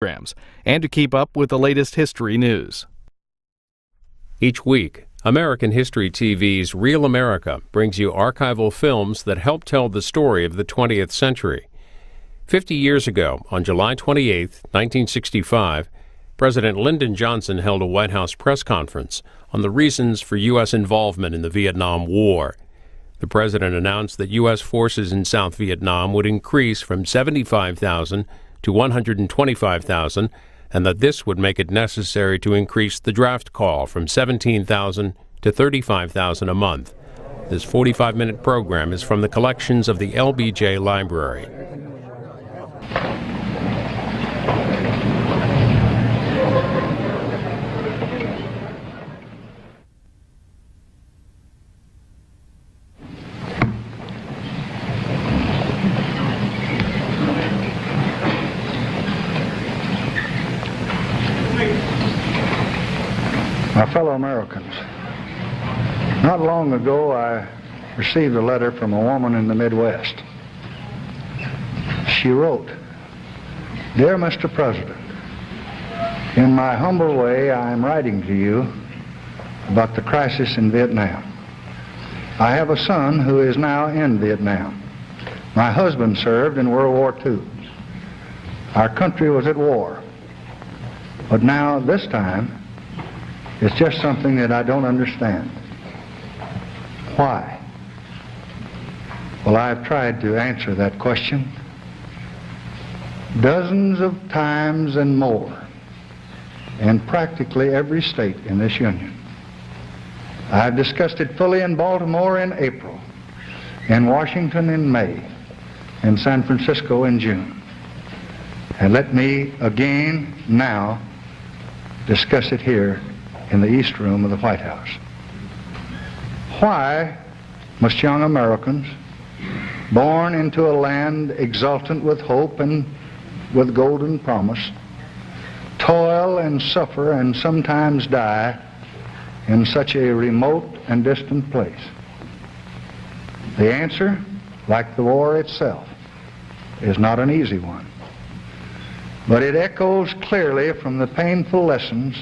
programs and to keep up with the latest history news. Each week, American History TV's Real America brings you archival films that help tell the story of the 20th century. 50 years ago, on July 28, 1965, President Lyndon Johnson held a White House press conference on the reasons for U.S. involvement in the Vietnam War. The president announced that U.S. forces in South Vietnam would increase from 75,000 to 125,000, and that this would make it necessary to increase the draft call from 17,000 to 35,000 a month. This 45-minute program is from the collections of the LBJ Library. My fellow Americans, not long ago I received a letter from a woman in the Midwest. She wrote, "Dear Mr. President, in my humble way I am writing to you about the crisis in Vietnam. I have a son who is now in Vietnam. My husband served in World War II. Our country was at war. But now, this time, it's just something that I don't understand. Why?" Well, I've tried to answer that question dozens of times and more in practically every state in this union. I've discussed it fully in Baltimore in April, in Washington in May, in San Francisco in June. And let me again now discuss it here in the East Room of the White House. Why must young Americans, born into a land exultant with hope and with golden promise, toil and suffer and sometimes die in such a remote and distant place? The answer, like the war itself, is not an easy one, but it echoes clearly from the painful lessons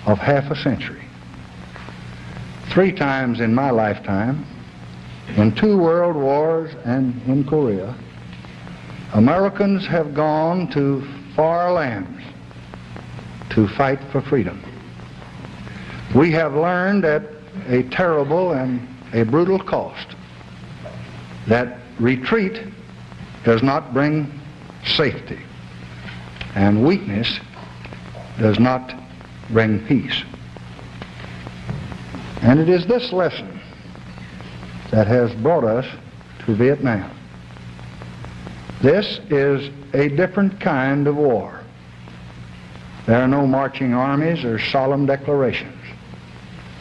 of half a century. 3 times in my lifetime, in 2 world wars and in Korea, Americans have gone to far lands to fight for freedom. We have learned at a terrible and a brutal cost that retreat does not bring safety, and weakness does not bring peace. And it is this lesson that has brought us to Vietnam. This is a different kind of war. There are no marching armies or solemn declarations.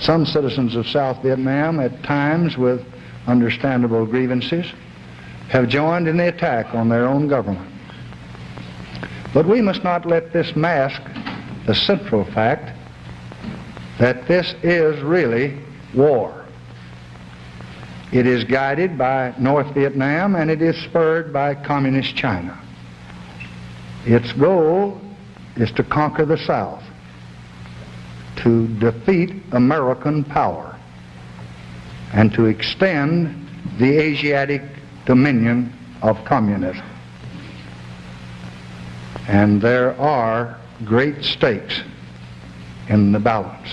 Some citizens of South Vietnam, at times with understandable grievances, have joined in the attack on their own government. But we must not let this mask the central fact that this is really war. It is guided by North Vietnam and it is spurred by Communist China. Its goal is to conquer the South, to defeat American power, and to extend the Asiatic dominion of communism. And there are great stakes in the balance.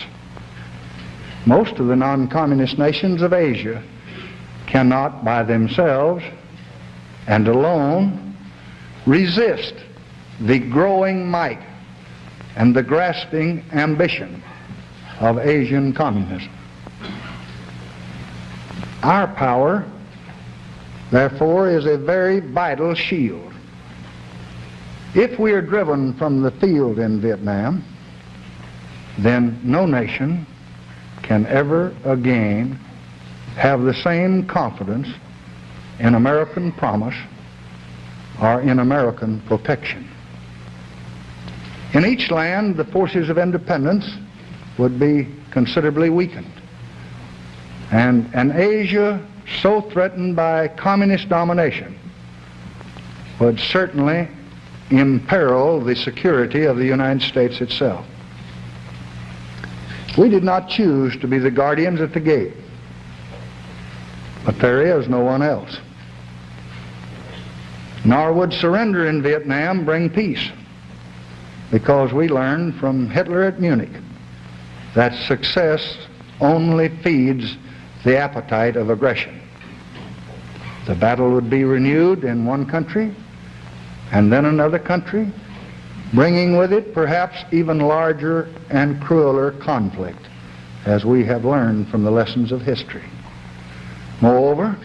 Most of the non-communist nations of Asia cannot by themselves and alone resist the growing might and the grasping ambition of Asian communism. Our power, therefore, is a very vital shield. If we are driven from the field in Vietnam, then no nation can ever again have the same confidence in American promise or in American protection. In each land, the forces of independence would be considerably weakened. And an Asia so threatened by communist domination would certainly imperil the security of the United States itself. We did not choose to be the guardians at the gate, but there is no one else. Nor would surrender in Vietnam bring peace, because we learned from Hitler at Munich that success only feeds the appetite of aggression. The battle would be renewed in one country and then another country, bringing with it perhaps even larger and crueler conflict, as we have learned from the lessons of history. Moreover,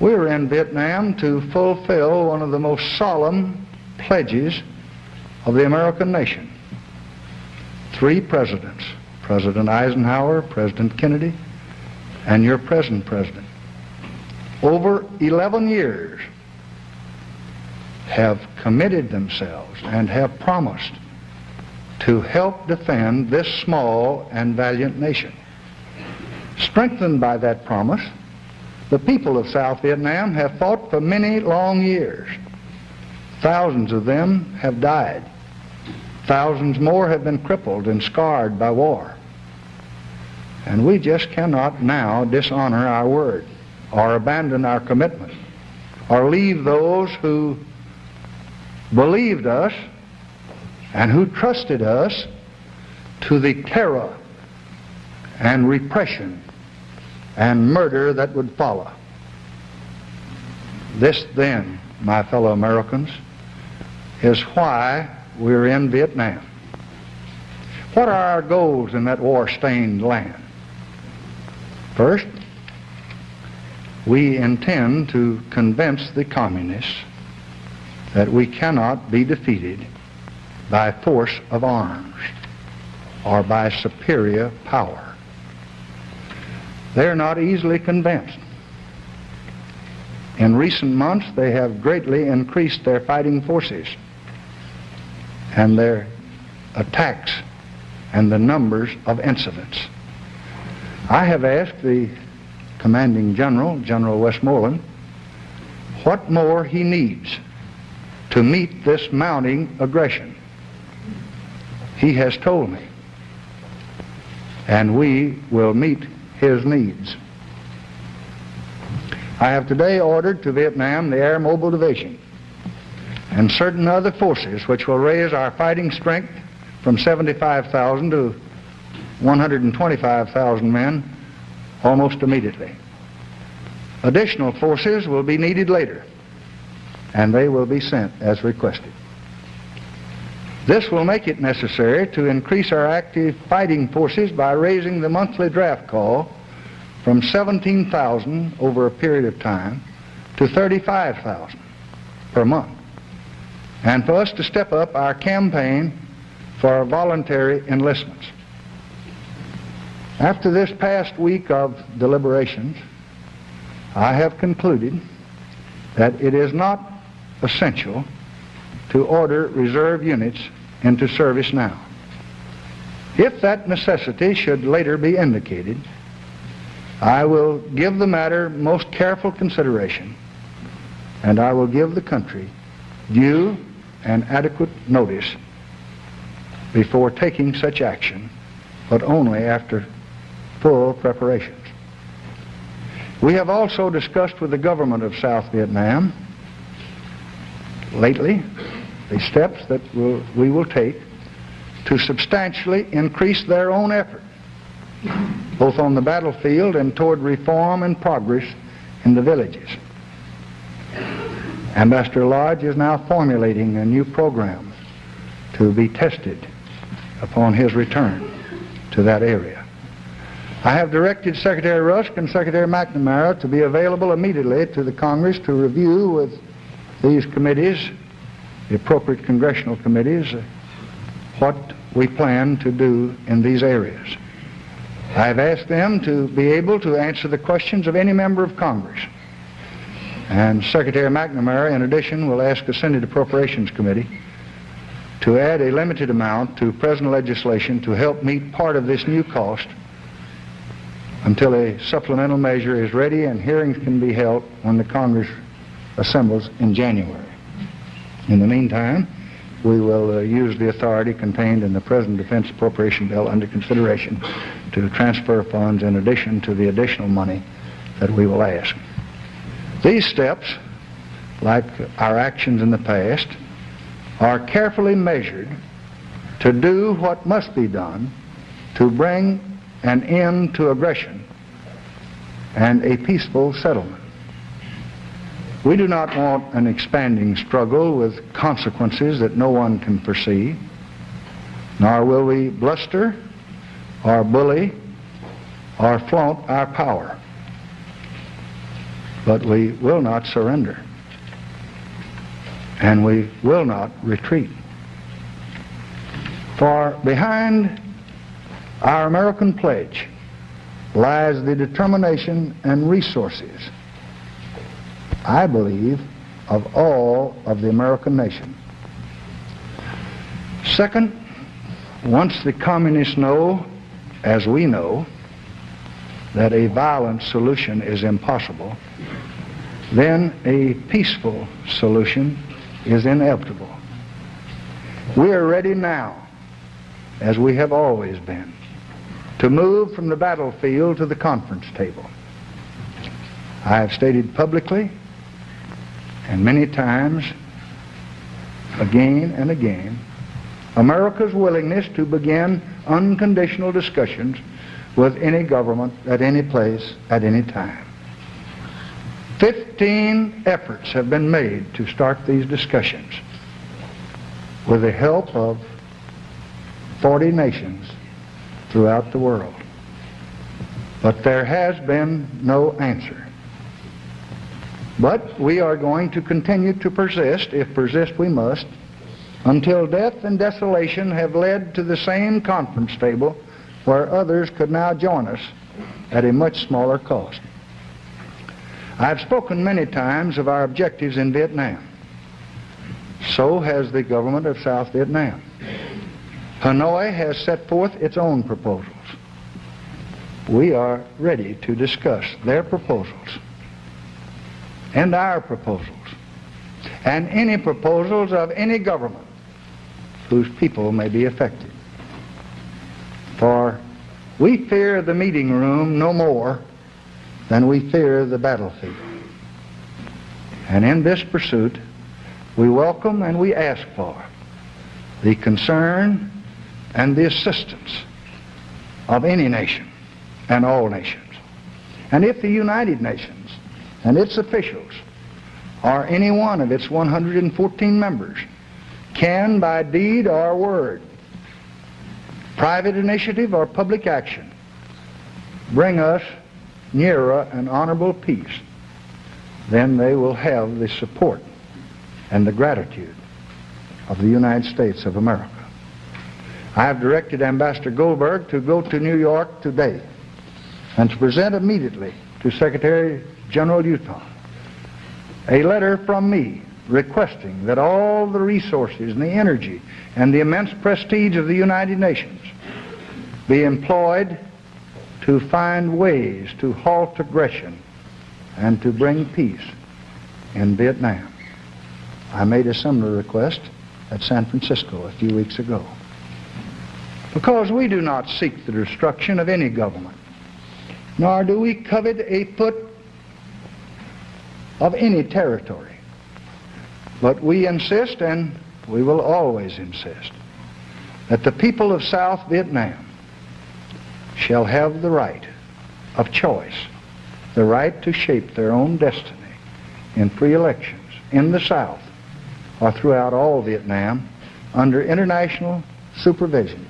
we were in Vietnam to fulfill one of the most solemn pledges of the American nation. 3 presidents, President Eisenhower, President Kennedy, and your present president, over 11 years have committed themselves and have promised to help defend this small and valiant nation. Strengthened by that promise, the people of South Vietnam have fought for many long years. Thousands of them have died. Thousands more have been crippled and scarred by war. And we just cannot now dishonor our word, or abandon our commitment, or leave those who believed us and who trusted us to the terror and repression and murder that would follow. This then, my fellow Americans, is why we're in Vietnam. What are our goals in that war-stained land? First, we intend to convince the communists that we cannot be defeated by force of arms or by superior power. They're not easily convinced. In recent months, they have greatly increased their fighting forces and their attacks and the numbers of incidents. I have asked the commanding general, General Westmoreland, what more he needs to meet this mounting aggression. He has told me, and we will meet his needs. I have today ordered to Vietnam the Air Mobile Division and certain other forces which will raise our fighting strength from 75,000 to 125,000 men almost immediately. Additional forces will be needed later, and they will be sent as requested. This will make it necessary to increase our active fighting forces by raising the monthly draft call from 17,000 over a period of time to 35,000 per month, and for us to step up our campaign for voluntary enlistments. After this past week of deliberations, I have concluded that it is not essential to order reserve units into service now. If that necessity should later be indicated, I will give the matter most careful consideration, and I will give the country due and adequate notice before taking such action, but only after full preparations. We have also discussed with the government of South Vietnam lately the steps that we will take to substantially increase their own effort, both on the battlefield and toward reform and progress in the villages. Ambassador Lodge is now formulating a new program to be tested upon his return to that area. I have directed Secretary Rusk and Secretary McNamara to be available immediately to the Congress to review with these committees, the appropriate congressional committees, what we plan to do in these areas. I have asked them to be able to answer the questions of any member of Congress. And Secretary McNamara, in addition, will ask the Senate Appropriations Committee to add a limited amount to present legislation to help meet part of this new cost until a supplemental measure is ready and hearings can be held when the Congress assembles in January. In the meantime, we will use the authority contained in the present Defense Appropriation Bill under consideration to transfer funds in addition to the additional money that we will ask. These steps, like our actions in the past, are carefully measured to do what must be done to bring an end to aggression and a peaceful settlement. We do not want an expanding struggle with consequences that no one can foresee, nor will we bluster or bully or flaunt our power. But we will not surrender, and we will not retreat. For behind our American pledge lies the determination and resources, I believe, of all of the American nation. Second, once the communists know, as we know, that a violent solution is impossible, then a peaceful solution is inevitable. We are ready now, as we have always been, to move from the battlefield to the conference table. I have stated publicly and many times, again and again, America's willingness to begin unconditional discussions with any government at any place at any time. 15 efforts have been made to start these discussions with the help of 40 nations throughout the world. But there has been no answer. But we are going to continue to persist, if persist we must, until death and desolation have led to the same conference table where others could now join us at a much smaller cost. I've spoken many times of our objectives in Vietnam. So has the government of South Vietnam. Hanoi has set forth its own proposals. We are ready to discuss their proposals and our proposals and any proposals of any government whose people may be affected. For we fear the meeting room no more than we fear the battlefield. And in this pursuit, we welcome and we ask for the concern and the assistance of any nation and all nations. And if the United Nations and its officials or any one of its 114 members can, by deed or word, private initiative or public action, bring us nearer an honorable peace, then they will have the support and the gratitude of the United States of America. I have directed Ambassador Goldberg to go to New York today and to present immediately to Secretary General Utah a letter from me requesting that all the resources and the energy and the immense prestige of the United Nations be employed to find ways to halt aggression and to bring peace in Vietnam. I made a similar request at San Francisco a few weeks ago. Because we do not seek the destruction of any government, nor do we covet a foot of any territory. But we insist, and we will always insist, that the people of South Vietnam shall have the right of choice, the right to shape their own destiny in free elections in the South or throughout all Vietnam under international supervision.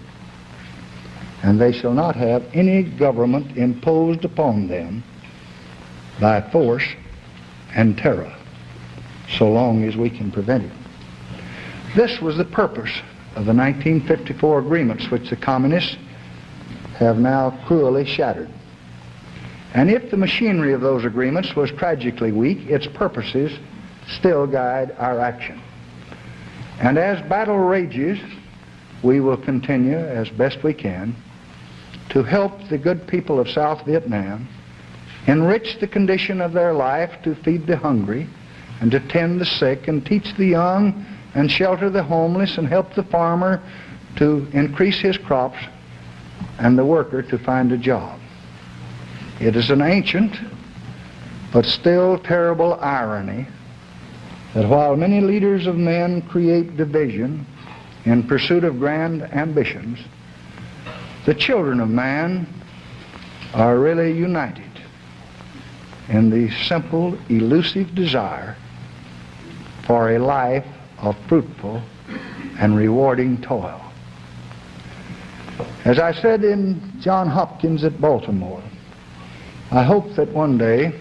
And they shall not have any government imposed upon them by force and terror, so long as we can prevent it. This was the purpose of the 1954 agreements, which the communists have now cruelly shattered. And if the machinery of those agreements was tragically weak, its purposes still guide our action. And as battle rages, we will continue as best we can to help the good people of South Vietnam enrich the condition of their life, to feed the hungry and to tend the sick and teach the young and shelter the homeless and help the farmer to increase his crops and the worker to find a job. It is an ancient but still terrible irony that while many leaders of men create division in pursuit of grand ambitions, the children of man are really united in the simple, elusive desire for a life of fruitful and rewarding toil. As I said in Johns Hopkins at Baltimore, I hope that one day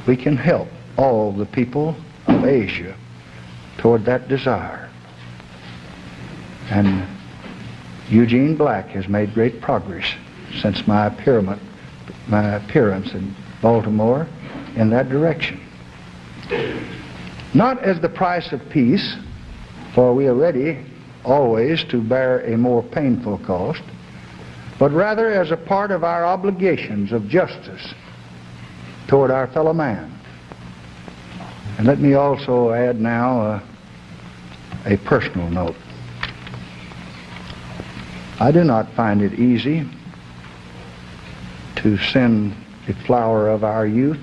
we can help all the people of Asia toward that desire. And Eugene Black has made great progress since my appearance in Baltimore in that direction. Not as the price of peace, for we are ready always to bear a more painful cost, but rather as a part of our obligations of justice toward our fellow man. And let me also add now a personal note. I do not find it easy to send the flower of our youth,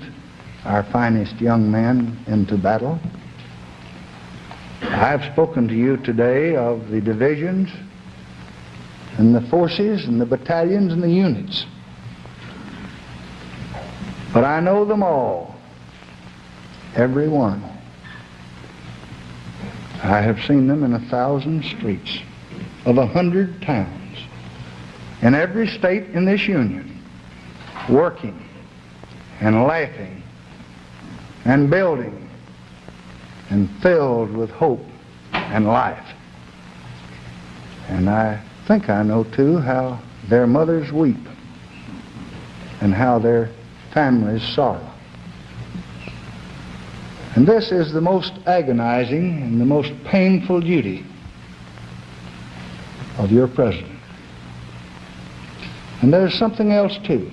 our finest young men, into battle. I have spoken to you today of the divisions and the forces and the battalions and the units. But I know them all, every one. I have seen them in 1,000 streets of 100 towns in every state in this Union, working and laughing and building and filled with hope and life. And I think I know too how their mothers weep and how their families sorrow. And this is the most agonizing and the most painful duty of your president. And there's something else too.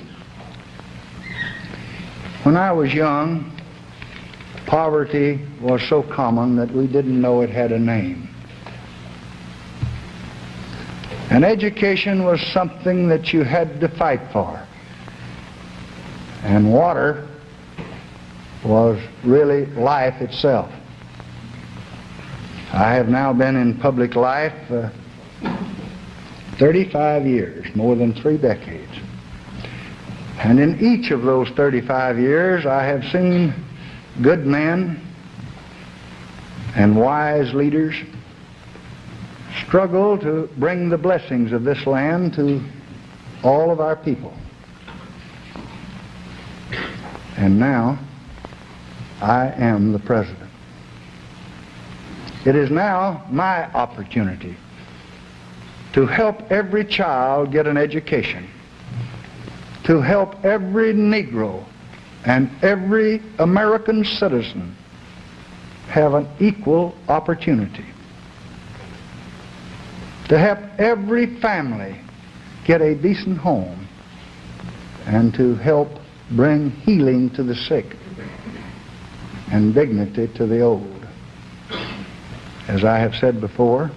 When I was young, poverty was so common that we didn't know it had a name. And education was something that you had to fight for. And water was really life itself. I have now been in public life 35 years, more than 3 decades. And in each of those 35 years, I have seen good men and wise leaders struggle to bring the blessings of this land to all of our people. And now, I am the president. It is now my opportunity to help every child get an education, to help every Negro and every American citizen have an equal opportunity, to help every family get a decent home, and to help bring healing to the sick and dignity to the old. As I have said before,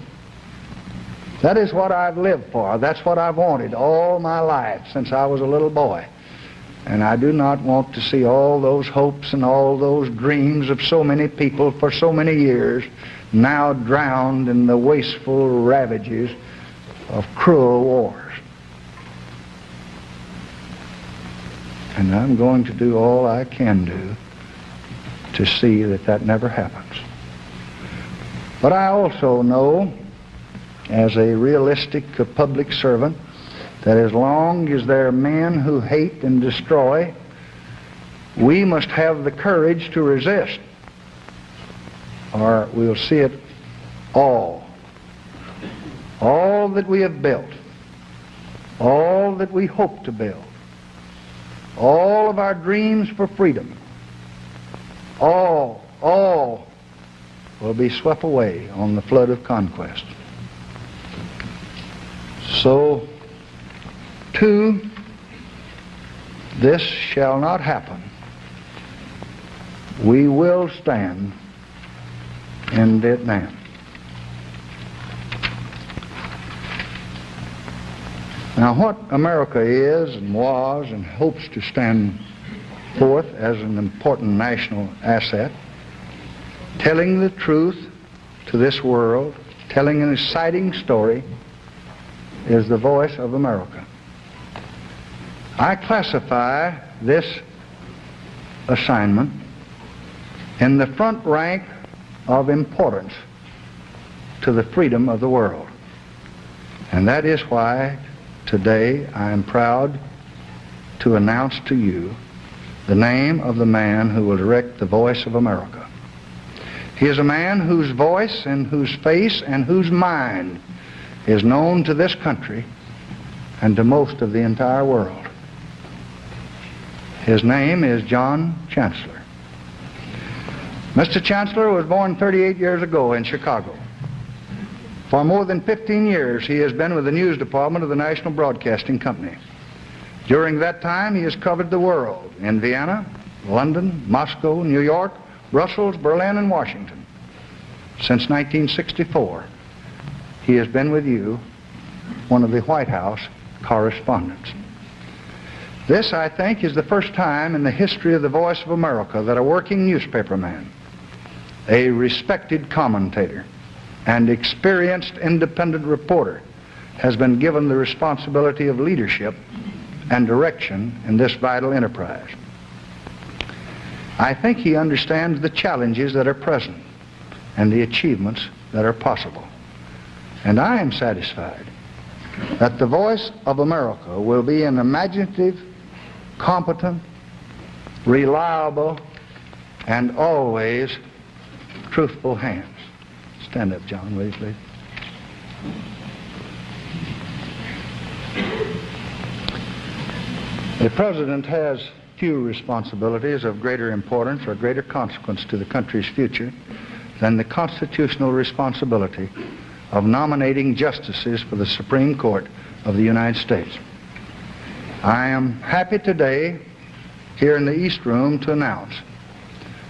that is what I've lived for. That's what I've wanted all my life since I was a little boy. And I do not want to see all those hopes and all those dreams of so many people for so many years now drowned in the wasteful ravages of cruel wars. And I'm going to do all I can do to see that that never happens. But I also know, as a realistic public servant, that as long as there are men who hate and destroy, we must have the courage to resist, or we'll see it all. All that we have built, all that we hope to build, all of our dreams for freedom, all will be swept away on the flood of conquest. So, too, this shall not happen. We will stand in Vietnam. Now, what America is and was and hopes to stand forth as an important national asset, telling the truth to this world, telling an exciting story, is the voice of America. I classify this assignment in the front rank of importance to the freedom of the world. And that is why today I am proud to announce to you the name of the man who will direct the voice of America. He is a man whose voice and whose face and whose mind is known to this country and to most of the entire world. His name is John Chancellor. Mr. Chancellor was born 38 years ago in Chicago. For more than 15 years, he has been with the news department of the National Broadcasting Company. During that time, he has covered the world in Vienna, London, Moscow, New York, Brussels, Berlin, and Washington. Since 1964, he has been with you, one of the White House correspondents. This, I think, is the first time in the history of the Voice of America that a working newspaperman, a respected commentator, and experienced independent reporter has been given the responsibility of leadership and direction in this vital enterprise. I think he understands the challenges that are present and the achievements that are possible. And I am satisfied that the Voice of America will be in imaginative, competent, reliable, and always truthful hands. Stand up, John, will you, please? The President has few responsibilities of greater importance or greater consequence to the country's future than the constitutional responsibility of nominating justices for the Supreme Court of the United States. I am happy today here in the East Room to announce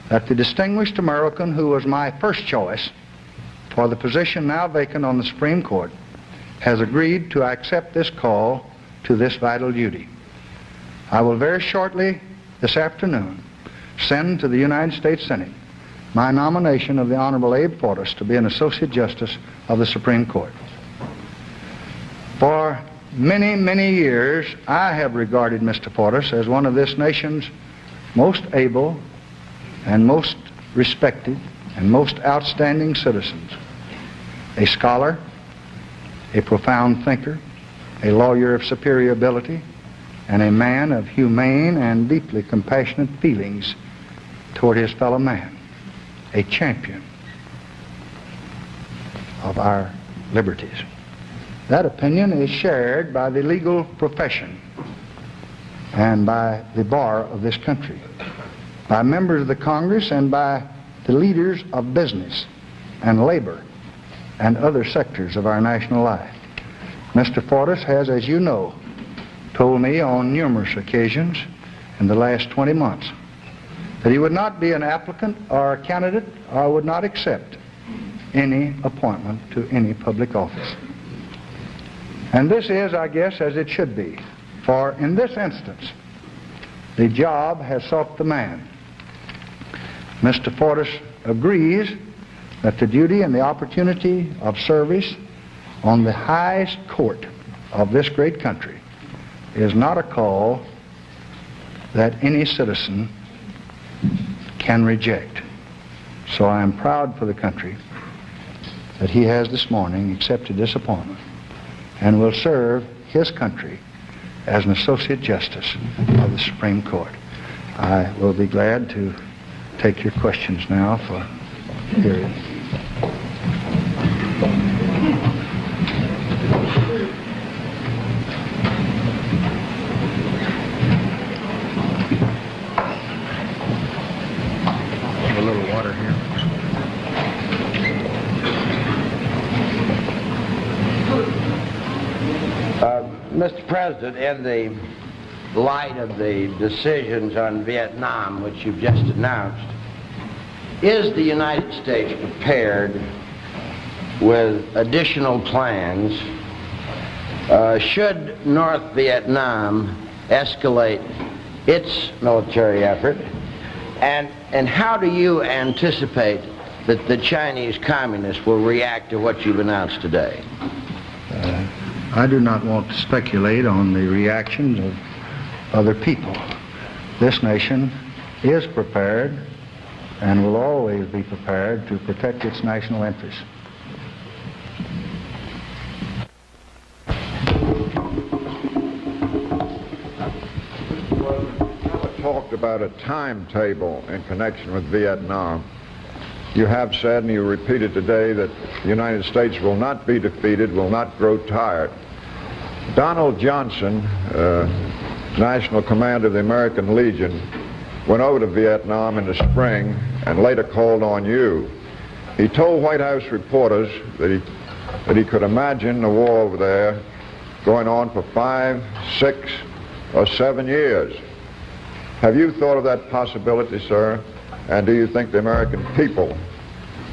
that the distinguished American who was my first choice for the position now vacant on the Supreme Court has agreed to accept this call to this vital duty. I will very shortly this afternoon send to the United States Senate my nomination of the Honorable Abe Fortas to be an Associate Justice of the Supreme Court. For many, many years, I have regarded Mr. Fortas as one of this nation's most able and most respected and most outstanding citizens. A scholar, a profound thinker, a lawyer of superior ability, and a man of humane and deeply compassionate feelings toward his fellow man, a champion of our liberties. That opinion is shared by the legal profession and by the bar of this country, by members of the Congress and by the leaders of business and labor and other sectors of our national life. Mr. Fortas has, as you know, told me on numerous occasions in the last 20 months that he would not be an applicant or a candidate or would not accept any appointment to any public office. And this is, I guess, as it should be, for in this instance, the job has sought the man. Mr. Fortas agrees that the duty and the opportunity of service on the highest court of this great country is not a call that any citizen can reject. So I am proud for the country that he has this morning accepted this appointment and will serve his country as an Associate Justice of the Supreme Court. I will be glad to take your questions now for hearing. A little water here. Mr. President, in the light of the decisions on Vietnam, which you've just announced, is the United States prepared with additional plans should North Vietnam escalate its military effort? And how do you anticipate that the Chinese Communists will react to what you've announced today? I do not want to speculate on the reactions of other people. This nation is prepared and will always be prepared to protect its national interests. Talked about a timetable in connection with Vietnam. You have said, and you repeated today, that the United States will not be defeated, will not grow tired. Donald Johnson, National Commander of the American Legion, went over to Vietnam in the spring and later called on you. He told White House reporters that he could imagine the war over there going on for 5, 6, or 7 years. Have you thought of that possibility, sir? And do you think the American people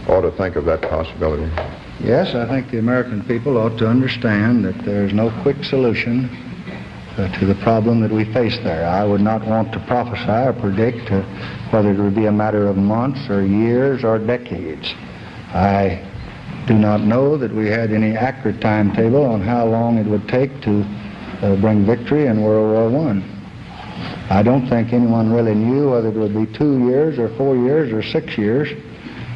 ought to think of that possibility? Yes, I think the American people ought to understand that there's no quick solution to the problem that we face there. I would not want to prophesy or predict whether it would be a matter of months or years or decades. I do not know that we had any accurate timetable on how long it would take to bring victory in World War I. I don't think anyone really knew whether it would be 2 years or 4 years or 6 years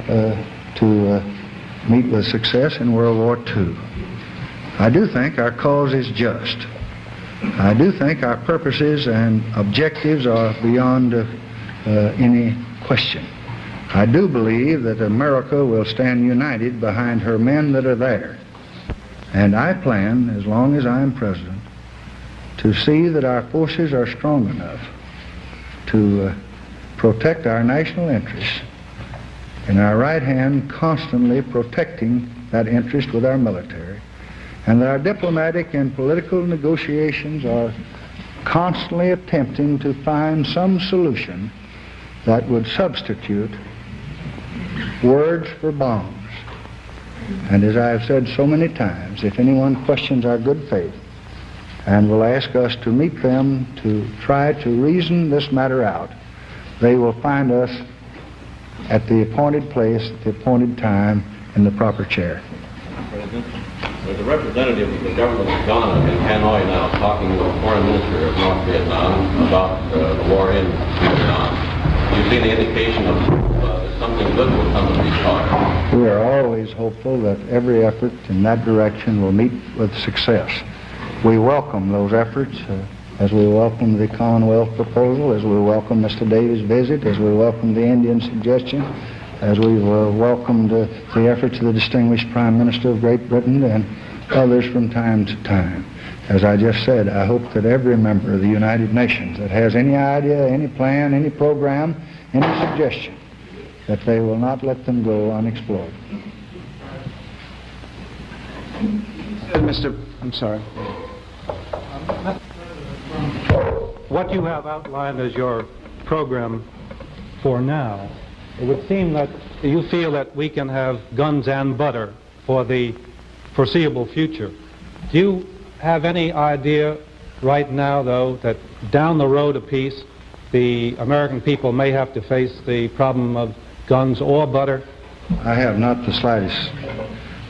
to meet with success in World War II. I do think our cause is just. I do think our purposes and objectives are beyond any question. I do believe that America will stand united behind her men that are there. And I plan, as long as I am president, to see that our forces are strong enough to protect our national interests, and our right hand constantly protecting that interest with our military, and that our diplomatic and political negotiations are constantly attempting to find some solution that would substitute words for bombs. And as I have said so many times, if anyone questions our good faith and will ask us to meet them to try to reason this matter out, they will find us at the appointed place, at the appointed time, in the proper chair. President, there's a representative of the government of Ghana in Hanoi now talking to the foreign minister of North Vietnam about the war in Vietnam. Do you see any indication of something good will come of these talks? We are always hopeful that every effort in that direction will meet with success. We welcome those efforts, as we welcome the Commonwealth proposal, as we welcome Mr. Davis' visit, as we welcome the Indian suggestion, as we've welcomed the efforts of the distinguished Prime Minister of Great Britain and others from time to time. As I just said, I hope that every member of the United Nations that has any idea, any plan, any program, any suggestion, that they will not let them go unexplored. I'm sorry. What you have outlined as your program for now, it would seem that you feel that we can have guns and butter for the foreseeable future. Do you have any idea right now, though, that down the road a piece, the American people may have to face the problem of guns or butter? I have not the slightest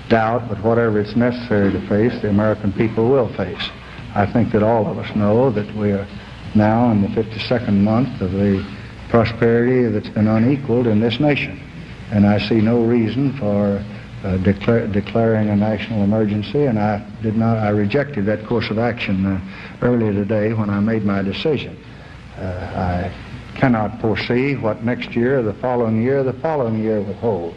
doubt, but whatever it's necessary to face, the American people will face. I think that all of us know that we are now in the 52nd month of the prosperity that's been unequaled in this nation. And I see no reason for declaring a national emergency, and I rejected that course of action earlier today when I made my decision. I cannot foresee what next year, the following year will hold.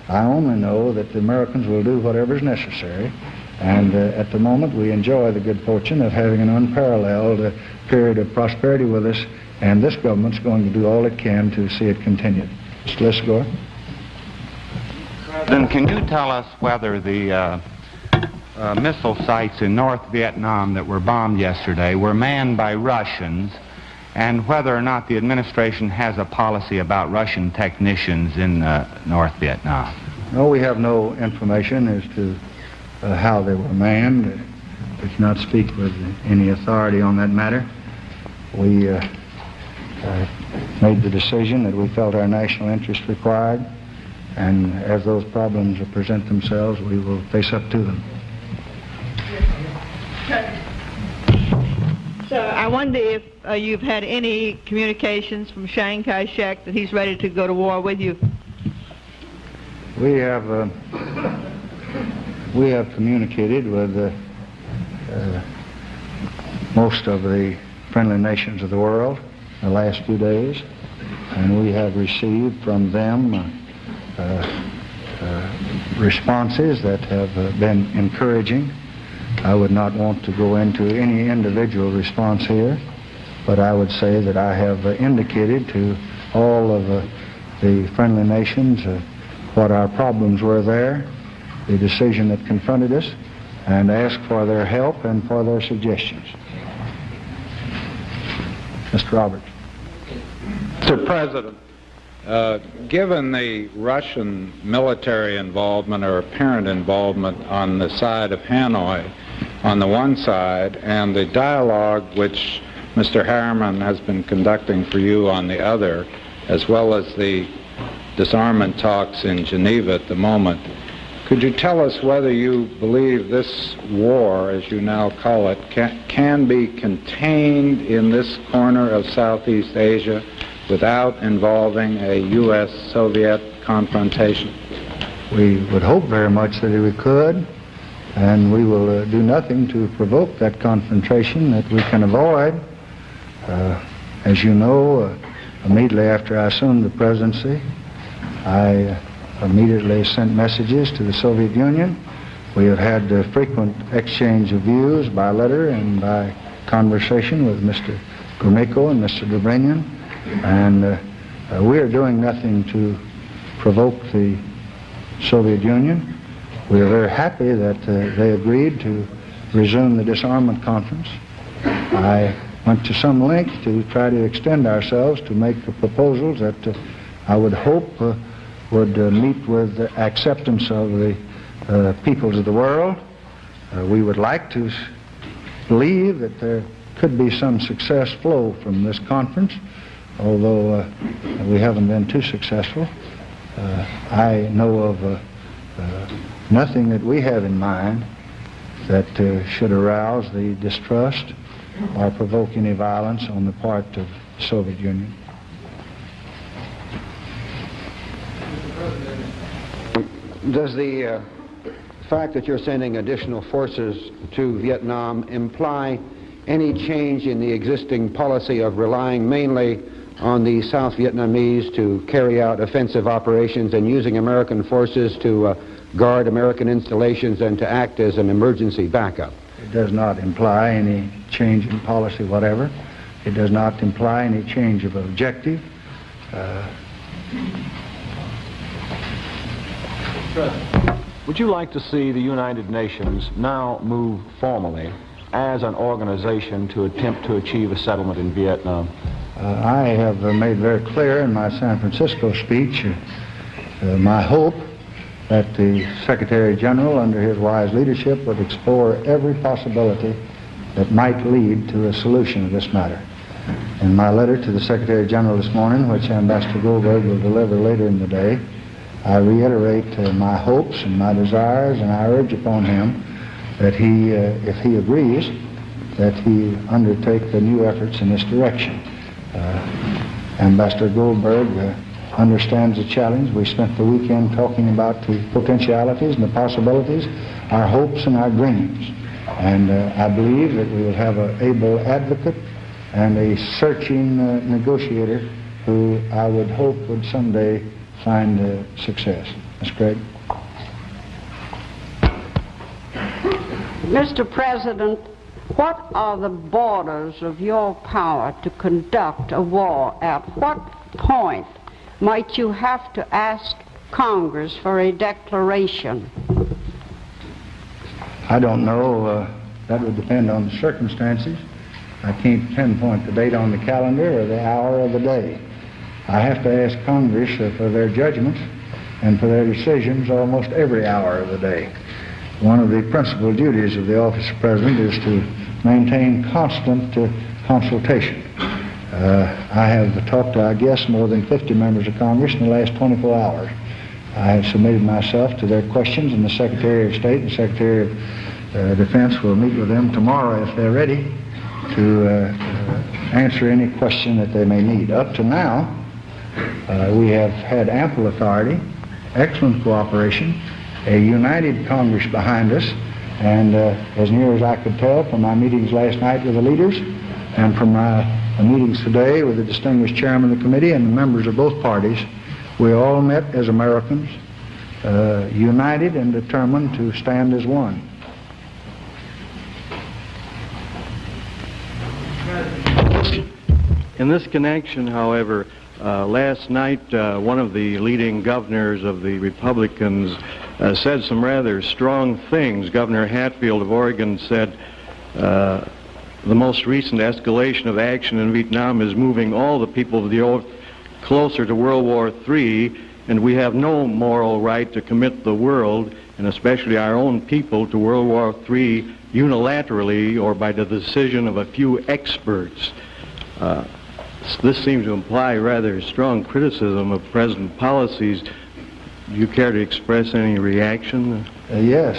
I only know that the Americans will do whatever is necessary, and at the moment we enjoy the good fortune of having an unparalleled period of prosperity with us, and this government's going to do all it can to see it continued. Mr. Lisagore? Then can you tell us whether the missile sites in North Vietnam that were bombed yesterday were manned by Russians, and whether or not the administration has a policy about Russian technicians in North Vietnam. No, we have no information as to how they were manned. We cannot speak with any authority on that matter. We made the decision that we felt our national interest required, and as those problems present themselves, we will face up to them. So I wonder if you've had any communications from Chiang Kai-shek that he's ready to go to war with you. We have communicated with most of the friendly nations of the world the last few days, and we have received from them responses that have been encouraging. I would not want to go into any individual response here, but I would say that I have indicated to all of the friendly nations what our problems were there, the decision that confronted us, and asked for their help and for their suggestions. Mr. Roberts. Mr. President, given the Russian military involvement or apparent involvement on the side of Hanoi on the one side, and the dialogue which Mr. Harriman has been conducting for you on the other, as well as the disarmament talks in Geneva at the moment, could you tell us whether you believe this war, as you now call it, can be contained in this corner of Southeast Asia without involving a U.S.-Soviet confrontation? We would hope very much that we could, and we will do nothing to provoke that confrontation that we can avoid. As you know, immediately after I assumed the presidency, I immediately sent messages to the Soviet Union. We have had frequent exchange of views by letter and by conversation with Mr. Gromyko and Mr. Dobrynin, and we are doing nothing to provoke the Soviet Union. We are very happy that they agreed to resume the disarmament conference. I went to some length to try to extend ourselves to make the proposals that I would hope would meet with the acceptance of the peoples of the world. We would like to believe that there could be some success flow from this conference, although we haven't been too successful. I know of nothing that we have in mind that should arouse the distrust or provoke any violence on the part of the Soviet Union. Does the fact that you're sending additional forces to Vietnam imply any change in the existing policy of relying mainly on the South Vietnamese to carry out offensive operations and using American forces to guard American installations and to act as an emergency backup? It does not imply any change in policy whatever. It does not imply any change of objective. Would you like to see the United Nations now move formally as an organization to attempt to achieve a settlement in Vietnam? I have made very clear in my San Francisco speech my hope that the Secretary General, under his wise leadership, would explore every possibility that might lead to a solution of this matter. In my letter to the Secretary General this morning, which Ambassador Goldberg will deliver later in the day, I reiterate my hopes and my desires, and I urge upon him that he, if he agrees, that he undertake the new efforts in this direction. Ambassador Goldberg understands the challenge. We spent the weekend talking about the potentialities and the possibilities, our hopes and our dreams. And I believe that we will have an able advocate and a searching negotiator who I would hope would someday find success. Ms. Craig. Mr. President, what are the borders of your power to conduct a war? At what point might you have to ask Congress for a declaration? I don't know. That would depend on the circumstances. I can't pinpoint the date on the calendar or the hour of the day. I have to ask Congress for their judgments and for their decisions almost every hour of the day. One of the principal duties of the office of President is to maintain constant consultation. I have talked to, I guess, more than 50 members of Congress in the last 24 hours. I have submitted myself to their questions, and the Secretary of State and Secretary of Defense will meet with them tomorrow if they're ready to answer any question that they may need. Up to now, we have had ample authority, excellent cooperation, a united Congress behind us, and as near as I could tell from my meetings last night with the leaders and from my meetings today with the distinguished chairman of the committee and the members of both parties, we all met as Americans, united and determined to stand as one. In this connection, however, last night one of the leading governors of the Republicans said some rather strong things. Governor Hatfield of Oregon said the most recent escalation of action in Vietnam is moving all the people of the earth closer to World War III, and we have no moral right to commit the world, and especially our own people, to World War III unilaterally or by the decision of a few experts. This seems to imply rather strong criticism of present policies. Do you care to express any reaction? Yes,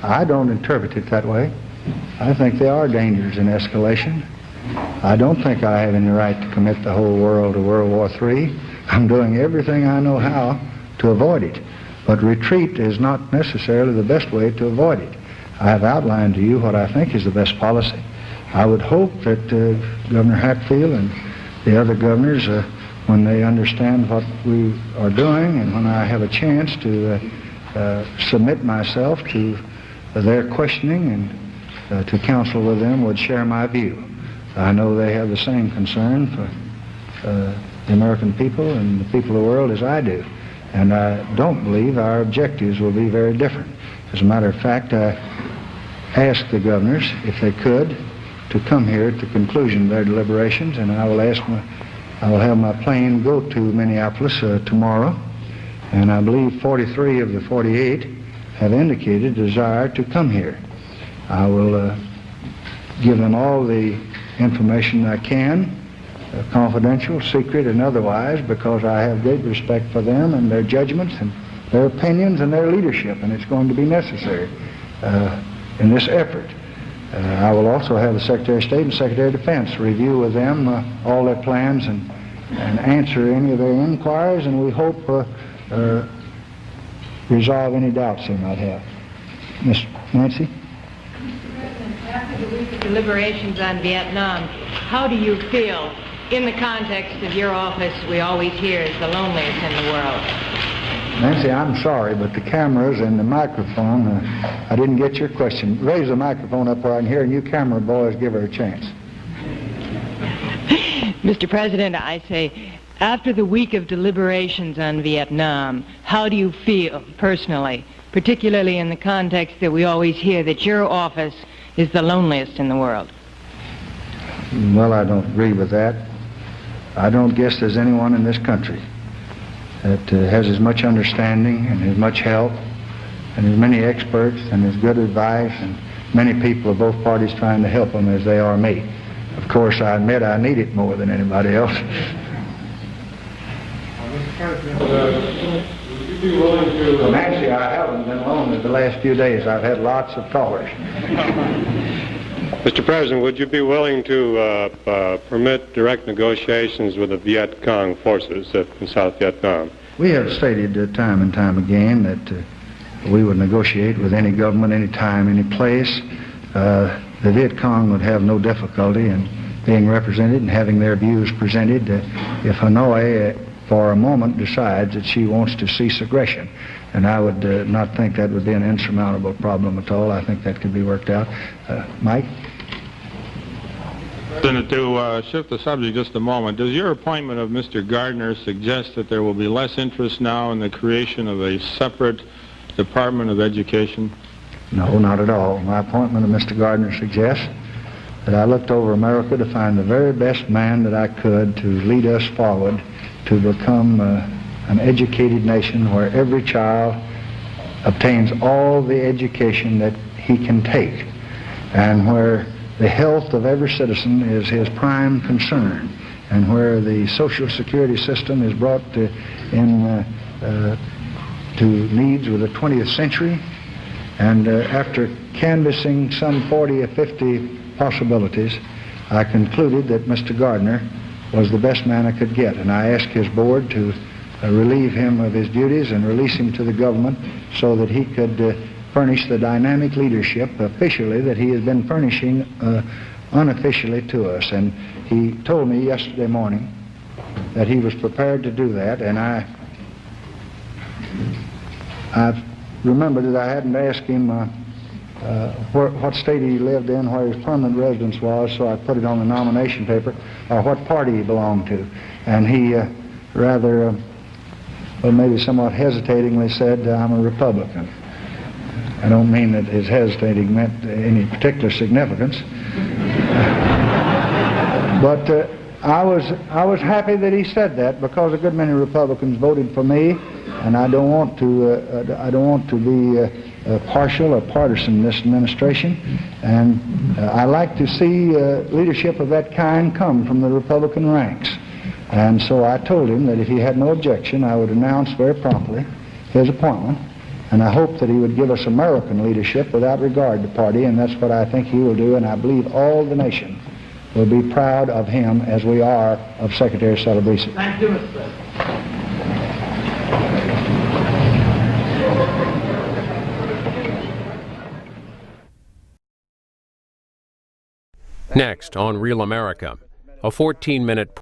I don't interpret it that way. I think there are dangers in escalation. I don't think I have any right to commit the whole world to World War III. I'm doing everything I know how to avoid it. But retreat is not necessarily the best way to avoid it. I have outlined to you what I think is the best policy. I would hope that Governor Hatfield and the other governors, when they understand what we are doing and when I have a chance to submit myself to their questioning and to counsel with them, would share my view. I know they have the same concern for the American people and the people of the world as I do. And I don't believe our objectives will be very different. As a matter of fact, I asked the governors if they could to come here at the conclusion of their deliberations, and I will have my plane go to Minneapolis tomorrow, and I believe 43 of the 48 have indicated a desire to come here. I will give them all the information I can, confidential, secret, and otherwise, because I have great respect for them and their judgments and their opinions and their leadership, and it's going to be necessary in this effort. I will also have the Secretary of State and Secretary of Defense review with them all their plans and answer any of their inquiries, and we hope resolve any doubts they might have. Miss Nancy? After the week of deliberations on Vietnam, how do you feel in the context of your office we always hear is the loneliest in the world? Nancy, I'm sorry, but the cameras and the microphone, I didn't get your question. Raise the microphone up where I can hear, and you camera boys give her a chance. Mr. President, I say, after the week of deliberations on Vietnam, how do you feel personally, particularly in the context that we always hear that your office is the loneliest in the world? Well, I don't agree with that. I don't guess there's anyone in this country that has as much understanding and as much help and as many experts and as good advice and many people of both parties trying to help them as they are me. Of course, I admit I need it more than anybody else. Mr. President, would you be willing to... Well, Nancy, I haven't been lonely the last few days. I've had lots of callers. Mr. President, would you be willing to permit direct negotiations with the Viet Cong forces in South Vietnam? We have stated time and time again that we would negotiate with any government, any time, any place. The Viet Cong would have no difficulty in being represented and having their views presented if Hanoi for a moment decides that she wants to cease aggression. And I would not think that would be an insurmountable problem at all. I think that could be worked out. Mike? President, to shift the subject just a moment, does your appointment of Mr. Gardner suggest that there will be less interest now in the creation of a separate Department of Education? No, not at all. My appointment of Mr. Gardner suggests that I looked over America to find the very best man that I could to lead us forward to become an educated nation where every child obtains all the education that he can take, and where the health of every citizen is his prime concern, and where the Social Security system is brought to needs with the 20th century. And after canvassing some 40 or 50 possibilities, I concluded that Mr. Gardner was the best man I could get, and I asked his board to relieve him of his duties and release him to the government so that he could furnish the dynamic leadership officially that he has been furnishing unofficially to us. And he told me yesterday morning that he was prepared to do that, and I've remembered that I hadn't asked him what state he lived in, where his permanent residence was, so I put it on the nomination paper, or what party he belonged to. And he rather, well, maybe somewhat hesitatingly said, I'm a Republican. I don't mean that his hesitating meant any particular significance. But I was happy that he said that, because a good many Republicans voted for me, and I don't want to be partial or partisan in this administration, and I like to see leadership of that kind come from the Republican ranks. And so I told him that if he had no objection, I would announce very promptly his appointment, and I hope that he would give us American leadership without regard to party, and that's what I think he will do, and I believe all the nation will be proud of him as we are of Secretary Celebrezzi. Thank you, Mr. President. Next on Real America, a 14-minute